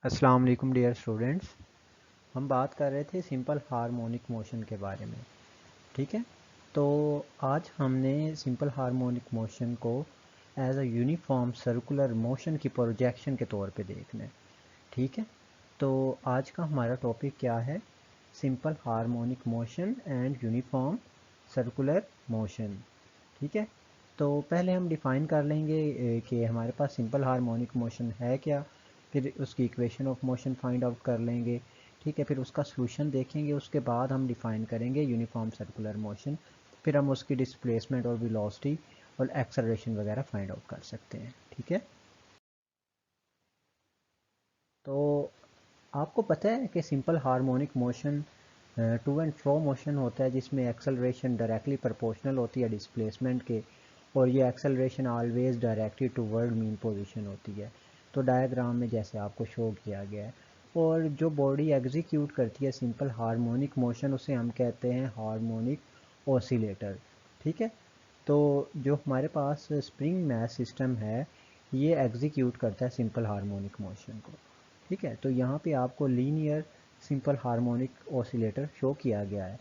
अस्सलाम वालेकुम dear students. हम बात कर रहे थे सिंपल हार्मोनिक मोशन के बारे में। ठीक है, तो आज हमने सिंपल हार्मोनिक मोशन को as a uniform circular motion की प्रोजेक्शन के तौर पे देखना है। ठीक है, तो आज का हमारा टॉपिक क्या है? Simple harmonic motion and uniform circular motion. ठीक है, तो पहले हम डिफ़ाइन कर लेंगे कि हमारे पास सिंपल हार्मोनिक मोशन है क्या, फिर उसकी equation of motion find out कर लेंगे। ठीक है, फिर उसका सॉल्यूशन देखेंगे, उसके बाद हम डिफ़ाइन करेंगे यूनिफॉर्म सर्कुलर मोशन, फिर हम उसकी डिस्प्लेसमेंट और वेलोसिटी और एक्सेलरेशन वगैरह फाइंड आउट कर सकते हैं। ठीक है, तो आपको पता है कि simple harmonic motion to and fro motion होता है, जिसमें एक्सेलरेशन डायरेक्टली प्रोपोर्शनल होती है डिस्प्लेसमेंट के, और ये acceleration always directly toward mean position होती है। तो डायग्राम में जैसे आपको शो किया गया है, और जो बॉडी एग्जीक्यूट करती है सिंपल हार्मोनिक मोशन, उसे हम कहते हैं हार्मोनिक ऑसिलेटर। ठीक है, तो जो हमारे पास स्प्रिंग मैस सिस्टम है, ये एग्जीक्यूट करता है सिंपल हार्मोनिक मोशन को। ठीक है, तो यहाँ पे आपको linear simple harmonic oscillator show किया गया है।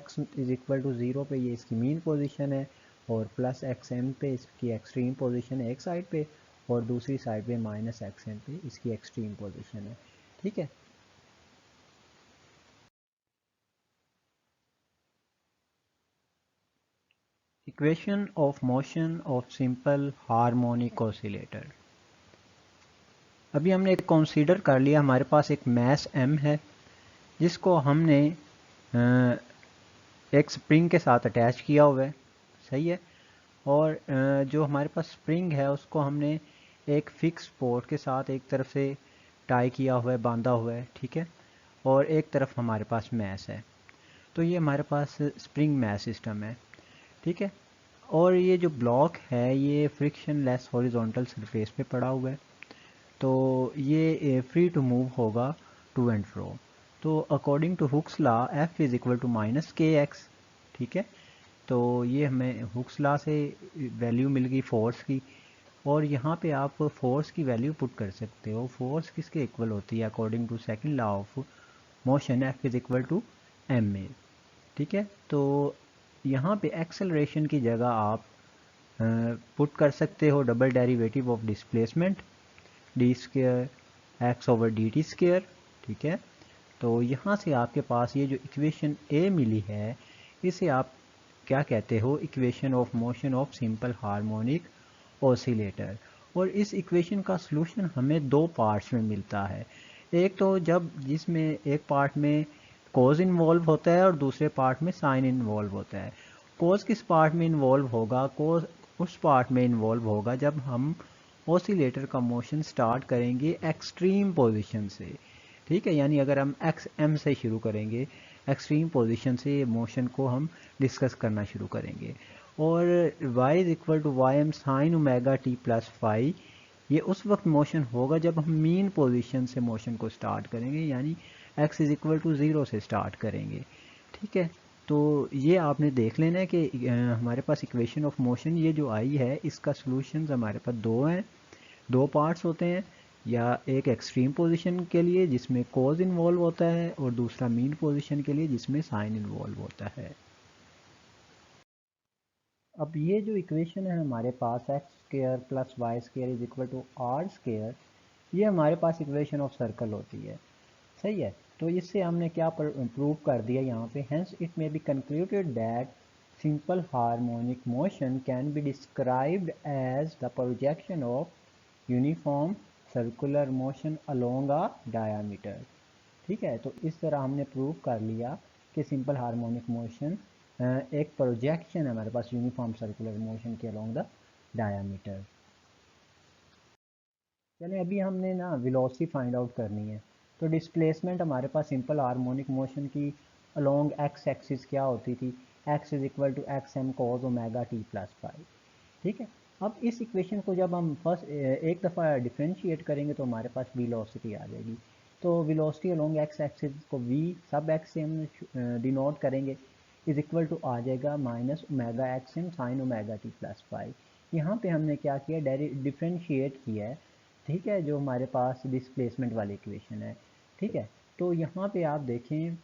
x इज इक्वल टू 0 पे ये इसकी मीन पोजीशन है, और प्लस एक्स एम पे इसकी एक्सट्रीम पोजीशन है एक साइड पे, और दूसरी साइड पे माइनस एक्स एम पे इसकी एक्सट्रीम पोजीशन है। ठीक है, equation of motion of simple harmonic oscillator. अभी हमने एक कंसीडर कर लिया, हमारे पास एक मैस m है, जिसको हमने एक स्प्रिंग के साथ अटैच किया हुआ है। सही है, और जो हमारे पास स्प्रिंग है उसको हमने एक फिक्स पोर्ट के साथ एक तरफ से टाई किया हुआ है, बांधा हुआ है। ठीक है, और एक तरफ हमारे पास मैस है। तो ये हमारे पास स्प्रिंग मैस सिस्टम है। ठीक है, और ये जो ब्लॉक है ये फ्रिक्शन लेस हॉरिजॉन्टल सरफेस पे पड़ा हुआ है, तो ये फ्री टू मूव होगा टू एंड फ्रो। तो according to Hooke's law F is equal to minus k x. ठीक है, तो ये हमें हुक्स लॉ से वैल्यू मिल गई फोर्स की, और यहाँ पे आप फोर्स की वैल्यू पुट कर सकते हो। फोर्स किसके इक्वल होती है according to second law of motion, F is equal to m a. ठीक है, तो यहाँ पे एक्सेलरेशन की जगह आप पुट कर सकते हो double derivative of displacement, D square x over D T square. ठीक है, तो यहाँ से आपके पास ये जो इक्वेशन ए मिली है, इसे आप क्या कहते हो? Equation of motion of simple harmonic oscillator. और इस इक्वेशन का सलूशन हमें दो पार्ट्स में मिलता है। एक तो जब जिसमें एक पार्ट में कोज इन्वॉल्व होता है और दूसरे पार्ट में साइन इन्वॉल्व होता है। कोज किस पार्ट में इन्वॉल्व होगा? कोज उस पार्ट में इन्वॉल्व होगा जब हम ऑसिलेटर का मोशन स्टार्ट करेंगे एक्सट्रीम पोजीशन से। ठीक है, यानी अगर हम एक्स एम से शुरू करेंगे, एक्सट्रीम पोजीशन से मोशन को हम डिस्कस करना शुरू करेंगे। और y is equal to y m sine omega t plus phi, ये उस वक्त मोशन होगा जब हम मीन पोजीशन से मोशन को स्टार्ट करेंगे, यानी x इज इक्वल टू 0 से स्टार्ट करेंगे। ठीक है, तो ये आपने देख लेना है कि हमारे पास इक्वेशन ऑफ मोशन ये जो आई है, इसका सॉल्यूशंस हमारे पास दो हैं, दो पार्ट्स होते हैं। या एक एक्सट्रीम पोजीशन के लिए जिसमें कोज इन्वॉल्व होता है, और दूसरा मीन पोजीशन के लिए जिसमें साइन इन्वॉल्व होता है। अब ये जो इक्वेशन है हमारे पास x square plus y square is equal to r square, ये हमारे पास इक्वेशन ऑफ सर्कल होती है। सही है, तो इससे हमने क्या प्रूव कर दिया यहाँ पे? Hence it may be concluded that simple harmonic motion can be described as the projection of uniform circular motion along a diameter. ठीक है, तो इस तरह हमने प्रूव कर लिया कि सिंपल हार्मोनिक मोशन एक प्रोजेक्शन है हमारे पास यूनिफॉर्म सर्कुलर मोशन के अलोंग द डायामीटर। चलिए, अभी हमने ना वेलोसिटी फाइंड आउट करनी है। तो डिस्प्लेसमेंट हमारे पास सिंपल हार्मोनिक मोशन की अलोंग एक्स एक्सिस क्या होती थी? X is equal to x m cos omega t plus five. ठीक है, अब इस इक्वेशन को जब हम फर्स्ट एक दफ़ा डिफ्रेंशिएट करेंगे तो हमारे पास वेलोसिटी आ जाएगी। तो वेलोसिटी अलोंग एक्स एक्सिस को वी सब एक्स से हम डिनोट करेंगे, इज इक्वल टू आ जाएगा minus omega x m sine omega t plus five. यहाँ पे हमने क्या किया? डिफ्रेंशिएट किया है ठीक है, जो हमारे पास डिस्प्लेसमेंट वाली इक्वेशन है। ठीक है, तो यहाँ पे आप देखें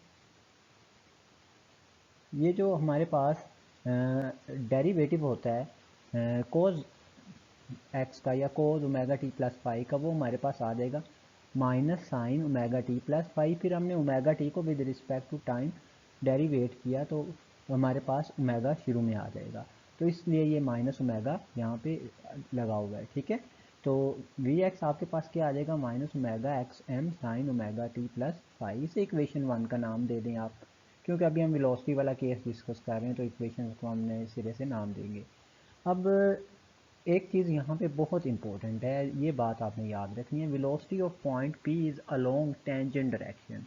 ये जो हमारे पास डेरिवेटिव होता है कोज एक्स का या cos omega t plus five का, वो हमारे पास आ जाएगा minus sine omega t plus five. फिर हमने ओमेगा टी को with respect to time derivate किया तो हमारे पास ओमेगा शुरू में आ जाएगा, तो इसलिए ये माइनस ओमेगा यहाँ पे लगा हुआ है। ठीक है, तो वी एक्स आपके पास क्या आ जाएगा, minus omega x m sine omega t plus five. इसे इक्वेशन वन का नाम दे दें आप, क्योंकि अभी हम वेलोसिटी वाला केस डिस्कस कर रहे हैं तो इक्वेशन को हमने सिरे से नाम देंगे। अब एक चीज़ यहाँ पे बहुत इंपॉर्टेंट है, ये बात आपने याद रखनी है, velocity of point P is along tangent direction.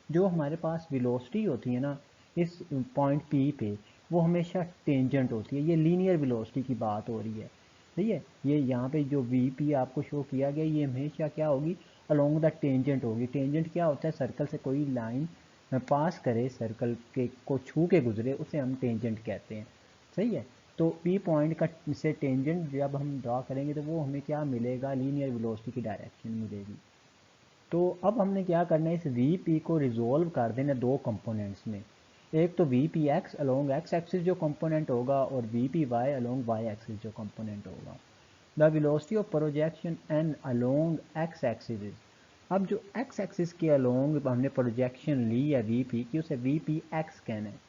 जो हमारे पास वेलोसिटी होती है ना इस पॉइंट पी पे, वो हमेशा टेंजेंट होती है। ये लीनियर वेलोसिटी की बात हो रही है, सही है। ये यहाँ पे जो वी पी आपको शो किया गया, ये हमेशा क्या होगी, अलोंग द टेंजेंट होगी। टेंजेंट क्या होता है, सर्कल से कोई लाइन पास करे, सर्कल के को छू के गुजरे, उसे हम टेंजेंट कहते हैं, सही है। तो पी पॉइंट का से टेंजेंट जब हम ड्रा करेंगे तो वो हमें क्या मिलेगा, लीनियर वेलोसिटी की डायरेक्शन मिलेगी। तो अब हमने क्या करना है, इस वी पी को रिजोल्व कर देना दो कंपोनेंट्स में। एक तो v p x along x axis जो कंपोनेंट होगा, और v p y along y axis जो कंपोनेंट होगा। The velocity of projection n along x axis. अब जो एक्स एक्सिस के अलोंग हमने प्रोजेक्शन ली है वी पी की, उसे वी पी एक्स कहना है।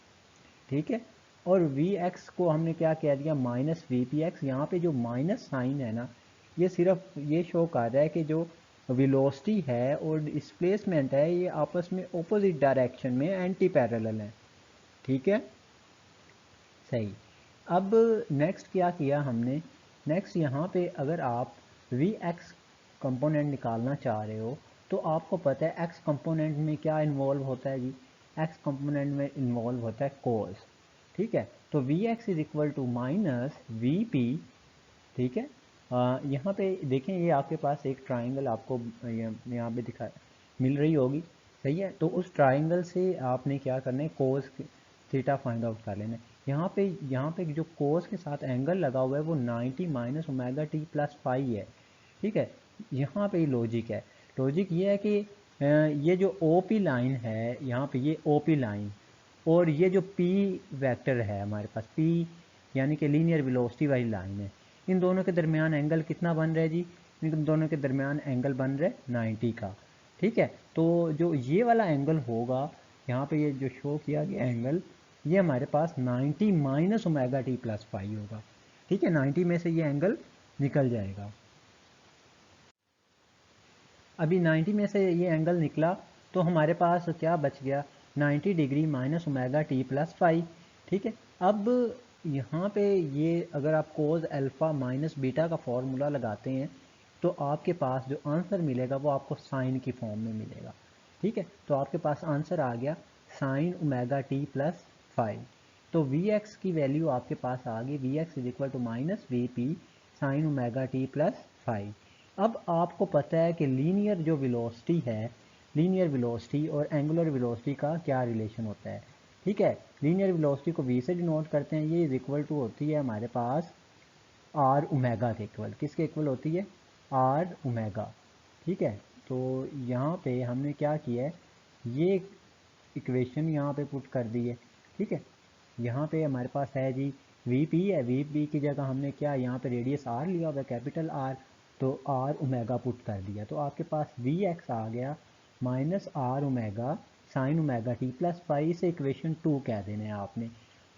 ठीक है, और वी एक्स को हमने क्या कह दिया, माइनस वी पी एक्स। यहाँ पे जो माइनस साइन है ना, ये सिर्फ ये शो कर रहा है कि जो वेलोसिटी है और डिस्प्लेसमेंट है, ये आपस में ऑपोजिट डायरेक्शन में एंटी पैरेलल है। ठीक है, सही। अब नेक्स्ट क्या किया हमने, नेक्स्ट यहाँ पे अगर आप वी एक्स कंपोनेंट निकालना चाह रहे हो, तो आपको पता है एक्स कंपोनेंट में क्या इन्वॉल्व होता है जी, एक्स कंपोनेंट में इन्वॉल्व होता है कोस। ठीक है, तो v x is equal to minus v p. ठीक है, यहाँ पे देखें, ये आपके पास एक ट्राइंगल आपको यहाँ पे दिखा मिल रही होगी, सही है। तो उस ट्राइंगल से आपने क्या करना है, कोस थीटा फाइंड आउट कर लेना है। यहाँ पे जो कोस के साथ एंगल लगा हुआ है वो 90 minus omega t plus five है। ठीक है, यहाँ पे लॉजिक है, लॉजिक ये है कि ये जो ओ पी लाइन है, यहाँ पे ये ओ पी लाइन और ये जो पी वेक्टर है हमारे पास, पी यानी कि लीनियर वेलोसिटी वाली लाइन है, इन दोनों के दरमियान एंगल कितना बन रहा है जी, इन दोनों के दरमियान एंगल बन रहा है 90 का। ठीक है, तो जो ये वाला एंगल होगा, यहाँ पे ये जो शो किया गया एंगल, ये हमारे पास 90 minus omega t plus five होगा। ठीक है, 90 में से ये एंगल निकल जाएगा। अभी 90 में से ये एंगल निकला तो हमारे पास क्या बच गया, 90 degree minus omega t plus five. ठीक है, अब यहाँ पे ये अगर आप कोज अल्फ़ा माइनस बीटा का फॉर्मूला लगाते हैं तो आपके पास जो आंसर मिलेगा वो आपको साइन की फॉर्म में मिलेगा। ठीक है, तो आपके पास आंसर आ गया sine omega t plus five. तो वी एक्स की वैल्यू आपके पास आ गई, v x is equal to minus v p sine omega t plus five. अब आपको पता है कि लीनियर जो वेलोसिटी है, लीनियर वेलोसिटी और एंगुलर वेलोसिटी का क्या रिलेशन होता है। ठीक है, लीनियर वेलोसिटी को v से डिनोट करते हैं, ये इज इक्वल टू होती है हमारे पास आर ओमेगा के इक्वल। किसके इक्वल होती है, आर ओमेगा। ठीक है, तो यहाँ पे हमने क्या किया है, ये इक्वेशन यहाँ पे पुट कर दी है। ठीक है, यहाँ पे हमारे पास है जी वी पी है, वी पी की जगह हमने क्या यहाँ पे रेडियस आर लिया हुआ है, कैपिटल आर, तो आर ओमेगा पुट कर दिया, तो आपके पास वी एक्स आ गया minus r omega sine omega t plus five. इसे इक्वेशन टू कह देना है आपने।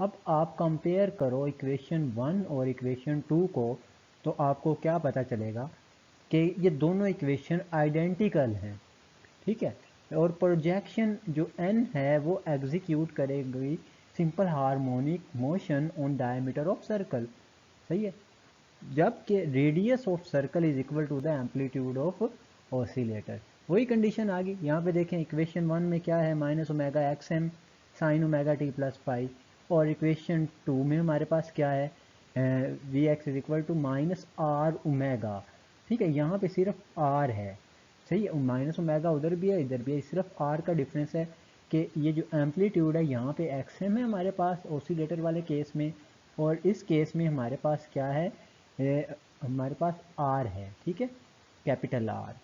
अब आप कंपेयर करो इक्वेशन वन और इक्वेशन टू को, तो आपको क्या पता चलेगा कि ये दोनों इक्वेशन आइडेंटिकल हैं। ठीक है, और प्रोजेक्शन जो n है वो एग्जीक्यूट करेगी simple harmonic motion on diameter of circle, सही है, जबकि radius of circle is equal to the amplitude of oscillator. वही कंडीशन आ गई। यहाँ पे देखें इक्वेशन वन में क्या है, minus omega x m sine omega t plus five, और इक्वेशन टू में हमारे पास क्या है, v x is equal to minus r omega. ठीक है, यहाँ पे सिर्फ आर है, सही है, माइनस ओमेगा उधर भी है इधर भी है, सिर्फ आर का डिफरेंस है कि ये जो एम्पलीट्यूड है यहाँ पे एक्स एम है हमारे पास ऑसिलेटर वाले केस में, और इस केस में हमारे पास क्या है, हमारे पास आर है। ठीक है, कैपिटल आर।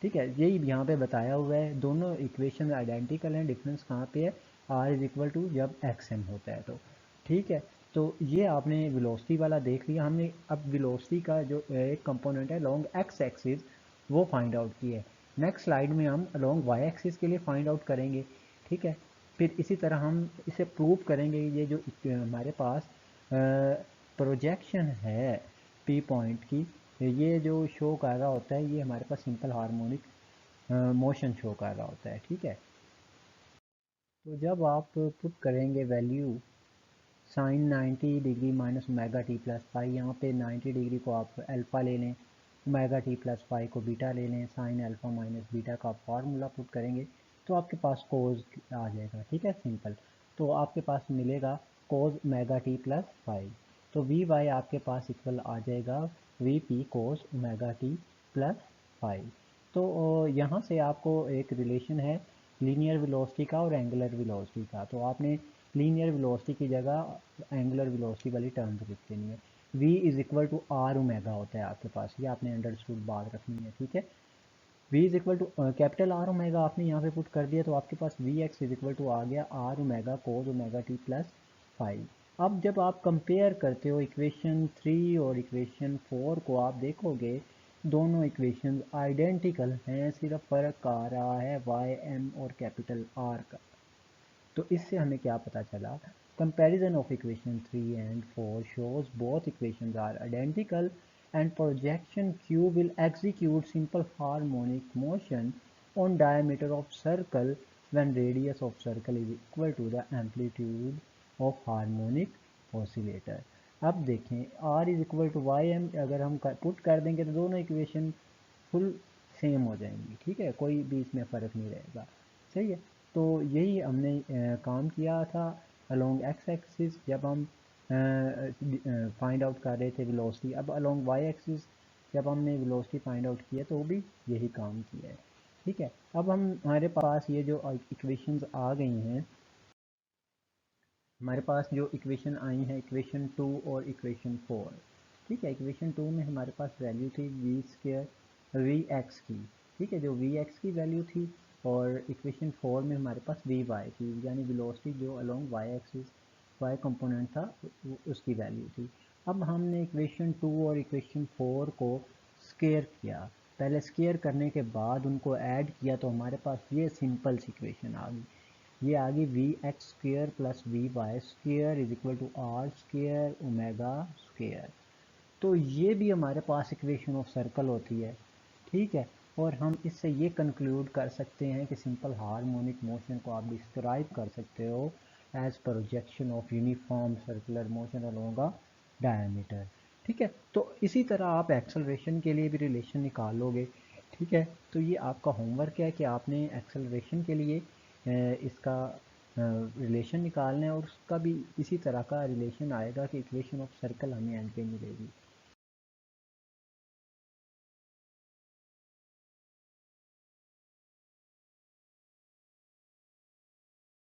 ठीक है, यही यहाँ पे बताया हुआ है, दोनों इक्वेशन आइडेंटिकल हैं, डिफरेंस कहाँ पे है, आर इज इक्वल टू जब एक्स एम होता है तो। ठीक है, तो ये आपने वेलोसिटी वाला देख लिया हमने। अब वेलोसिटी का जो एक कंपोनेंट है लॉन्ग एक्स एक्सिस वो फाइंड आउट किया है। नेक्स्ट स्लाइड में हम लॉन्ग वाई एक्सिस के लिए फाइंड आउट करेंगे। ठीक है, फिर इसी तरह हम इसे प्रूव करेंगे। ये जो हमारे पास प्रोजेक्शन है पी पॉइंट की, ये जो शो कर रहा होता है ये हमारे पास सिंपल हार्मोनिक मोशन शो कर रहा होता है। ठीक है, तो जब आप पुट करेंगे value sine 90 degree minus omega t plus pi, यहाँ पे 90 डिग्री को आप अल्फ़ा ले लें, ओमेगा टी प्लस पाई को बीटा ले लें, साइन अल्फ़ा माइनस बीटा का आप फार्मूला पुट करेंगे तो आपके पास कोज आ जाएगा। ठीक है, सिंपल। तो आपके पास मिलेगा कोज ओमेगा टी प्लस पाई, तो वी वाई आपके पास इक्वल आ जाएगा वी पी कोज ओमेगा टी प्लस पाई। तो यहाँ से आपको एक रिलेशन है लीनियर वेलोसिटी का और एंगुलर वेलोसिटी का, तो आपने लीनियर वेलोसिटी की जगह एंगुलर वेलोसिटी वाली टर्म लिख देनी है। v is equal to r omega होता है आपके पास, ये आपने अंडरस्टूड बात रखनी है। ठीक है, v is equal to capital R omega आपने यहाँ पे पुट कर दिया तो आपके पास v x is equal to आ गया R omega cos omega t plus five. अब जब आप कंपेयर करते हो इक्वेशन 3 और इक्वेशन 4 को, आप देखोगे दोनों इक्वेशन आइडेंटिकल हैं, सिर्फ फ़र्क आ रहा है वाई एम और कैपिटल आर का। तो इससे हमें क्या पता चला, comparison of equation 3 and 4 shows both equations are identical and projection q will execute simple harmonic motion on diameter of circle when radius of circle is equal to the amplitude of harmonic oscillator। अब देखें r is equal to y m अगर हम put कर देंगे तो दोनों equation full same हो जाएंगी। ठीक है, कोई भी इसमें फ़र्क नहीं रहेगा। सही है, तो यही हमने काम किया था अलोंग एक्स एक्सिस जब हम फाइंड आउट कर रहे थे वेलोसिटी। अब अलोंग वाई एक्सिस जब हमने वेलोसिटी फाइंड आउट किया तो वो भी यही काम किया है। ठीक है, अब हम हमारे पास ये जो इक्वेशंस आ गई हैं, हमारे पास जो इक्वेशन आई हैं इक्वेशन 2 और इक्वेशन 4। ठीक है, इक्वेशन 2 में हमारे पास वैल्यू थी वी स्क्र वी एक्स की। ठीक है, जो वी एक्स की वैल्यू थी, और इक्वेशन 4 में हमारे पास वी वाई की, यानी वेलोसिटी जो along y axis y component था उसकी वैल्यू थी। अब हमने इक्वेशन 2 और इक्वेशन 4 को स्केयर किया, पहले स्केयर करने के बाद उनको ऐड किया तो हमारे पास ये सिंपल सी इक्वेशन आ गई। ये आ गई v x square plus v y square is equal to r square omega square. तो ये भी हमारे पास इक्वेशन ऑफ सर्कल होती है। ठीक है, और हम इससे ये कंक्लूड कर सकते हैं कि सिंपल हार्मोनिक मोशन को आप डिस्क्राइब कर सकते हो as projection of uniform circular motion along a diameter. ठीक है, तो इसी तरह आप एक्सेलरेशन के लिए भी रिलेशन निकालोगे। ठीक है, तो ये आपका होमवर्क है कि आपने एक्सेलरेशन के लिए इसका रिलेशन निकालना है, और उसका भी इसी तरह का रिलेशन आएगा कि इक्वेशन ऑफ सर्कल हमें एंड पे मिलेगी।